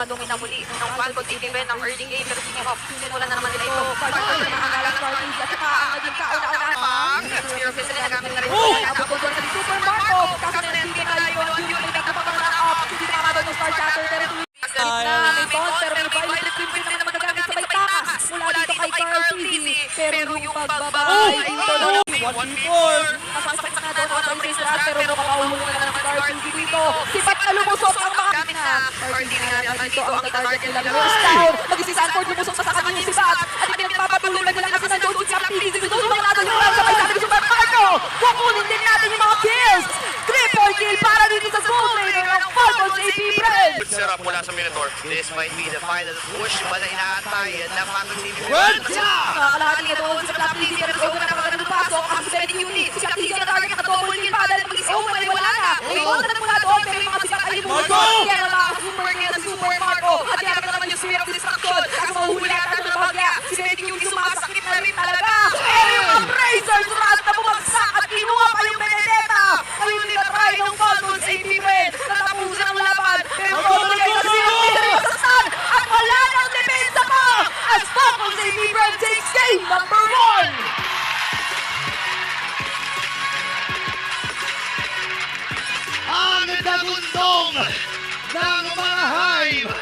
Madumi na muli ng Falcons even ng early game pero sinulan na naman nila ito. Falcons na makagalang parties at saka ang naging kauna-unahan. Spear of Fist na nagamit na rin. Abot doon sa Super Marco. Kaso na hindi na tayo ang unit na kapag-run-up. Hindi na mabagod ng Star Shatter pero na may taunt pero may violet team naman na magagamit sa may takas. Mula dito kay Carl TV. Pero yung pagbabay dito na 1v4. masasakit na doon ang Embrace Rat pero makakahuli na ng Carl TV dito. Sipat na lumusok ang mga gamit na. Carl TV na dito ang tatarget nila. Lewis down. Mag-isi Sanford lumusok sa kanya yung sibat. At pinagpapatuloy na nila kasi nandoon si Cap TV. Dito yung mga natin yung round sa may sabi ni Super Marco. Kukunin din natin yung mga kills. 3-4 kill para dito sa goal laner ng Falcons AP Friends. Good setup mula sa Minotaur. This might be the final push. Bala inaantay na Falcons TV. Nakakalahati nga doon sa Cap TV. Pero Ogo na napagandang pasok. Ang Sibeti unit. Si Cap TV na target naka-double kill pa. Dahil mag-isi Ogo ay wala na. Ikaw na mula doon. Pero yung mga sikat ay lumumusok. Kaya na mga super kill ng Super Marco. At yan na naman yung Spirit of Destruction. Kaso mahuhuli ata ng bahagya. Si Sibeti unit sumasakit na rin talaga. Pero yung Appraisers Rat na bumagsak at kinuha pa yung Benedetta. Ayun nila try ng Falcons AP Friends. Natapusan ang laban. Pero Ogo na sa Spirit of Destruction. At wala nang depensa pa. As Falcons AP Friends takes game number 1. Ang nagundong ng mga Hive